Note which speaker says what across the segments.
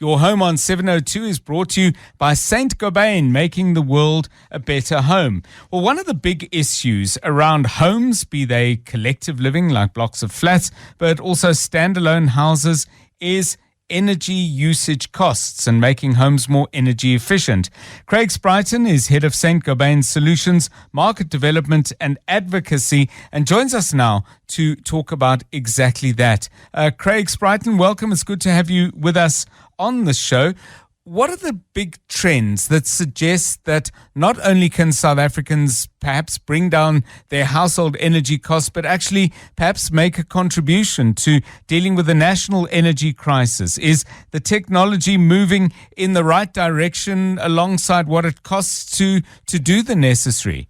Speaker 1: Your Home on 702 is brought to you by Saint-Gobain, making the world a better home. Well, one of the big issues around homes, be they collective living like blocks of flats, but also standalone houses, is energy usage costs and making homes more energy efficient. Craig Sprighton is head of Saint-Gobain Solutions, Market Development and Advocacy, and joins us now to talk about exactly that. Craig Sprighton, welcome. It's good to have you with us on the show. What are the big trends that suggest that not only can South Africans perhaps bring down their household energy costs, but actually perhaps make a contribution to dealing with the national energy crisis? Is the technology moving in the right direction alongside what it costs to do the necessary?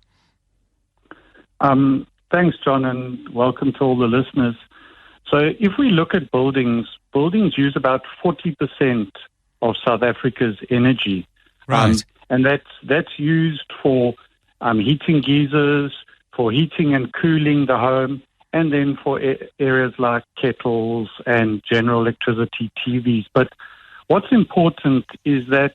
Speaker 2: Thanks, John, and welcome to all the listeners. So if we look at buildings use about 40% of South Africa's energy.
Speaker 1: Right.
Speaker 2: And that's used for heating geysers, for heating and cooling the home, and then for areas like kettles and general electricity, TVs. But what's important is that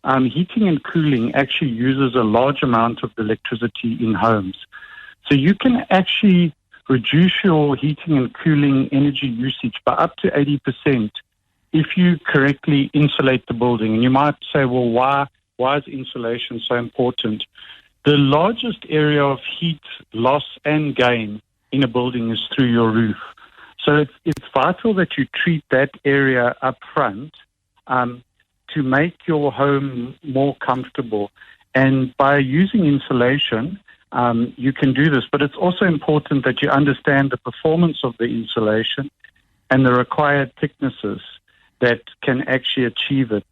Speaker 2: heating and cooling actually uses a large amount of the electricity in homes. So you can actually reduce your heating and cooling energy usage by up to 80% if you correctly insulate the building. And you might say, well, why is insulation so important? The largest area of heat loss and gain in a building is through your roof. So it's vital that you treat that area up front to make your home more comfortable. And by using insulation, you can do this. But it's also important that you understand the performance of the insulation and the required thicknesses that can actually achieve it.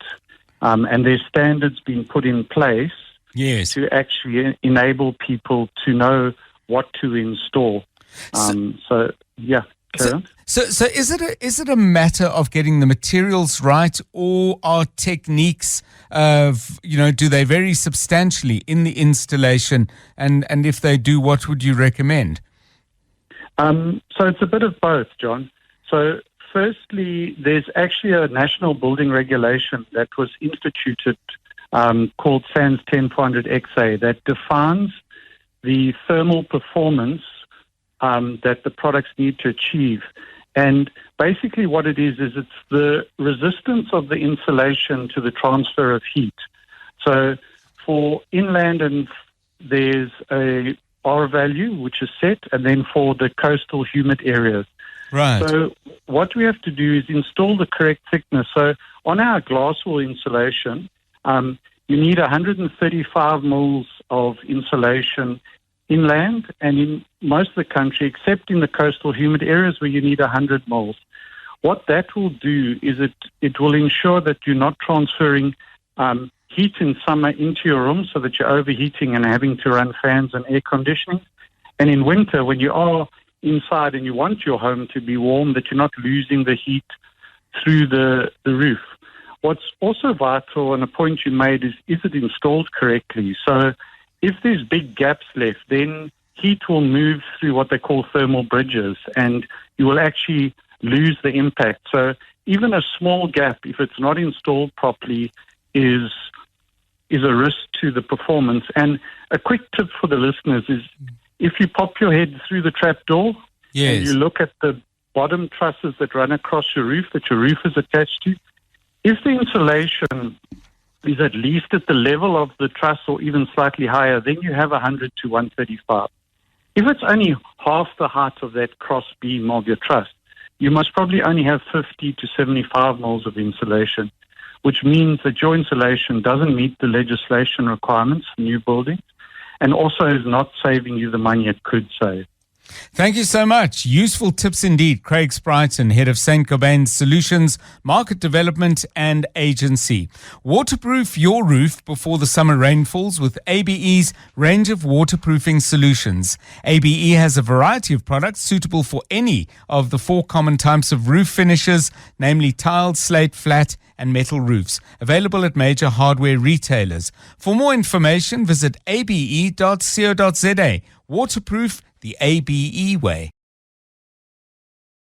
Speaker 2: And there's standards being put in place to actually enable people to know what to install. So is
Speaker 1: it a matter of getting the materials right, or are techniques do they vary substantially in the installation? And if they do, what would you recommend?
Speaker 2: So it's a bit of both, John. So firstly, there's actually a national building regulation that was instituted called SANS 10400XA that defines the thermal performance that the products need to achieve. And basically what it is it's the resistance of the insulation to the transfer of heat. So for inland, and there's a R value which is set, and then for the coastal humid areas.
Speaker 1: Right.
Speaker 2: So what we have to do is install the correct thickness. So on our glass wool insulation, you need 135 mils of insulation inland and in most of the country, except in the coastal humid areas where you need 100 mils. What that will do is it will ensure that you're not transferring heat in summer into your room so that you're overheating and having to run fans and air conditioning. And in winter, when you are inside and you want your home to be warm, that you're not losing the heat through the roof. What's also vital, and a point you made, is it installed correctly? So if there's big gaps left, then heat will move through what they call thermal bridges, and you will actually lose the impact. So even a small gap, if it's not installed properly, is a risk to the performance. And a quick tip for the listeners is, if you pop your head through the trapdoor and you look at the bottom trusses that run across your roof, that your roof is attached to, if the insulation is at least at the level of the truss or even slightly higher, then you have 100 to 135. If it's only half the height of that cross beam of your truss, you must probably only have 50 to 75 mils of insulation, which means that your insulation doesn't meet the legislation requirements for new buildings, and also is not saving you the money it could save.
Speaker 1: Thank you so much. Useful tips indeed. Craig Sprighton, head of Saint-Gobain Solutions, Market Development and Agency. Waterproof your roof before the summer rainfalls with ABE's range of waterproofing solutions. ABE has a variety of products suitable for any of the 4 common types of roof finishes, namely tiled, slate, flat, and metal roofs, available at major hardware retailers. For more information, visit abe.co.za. Waterproof the ABE way.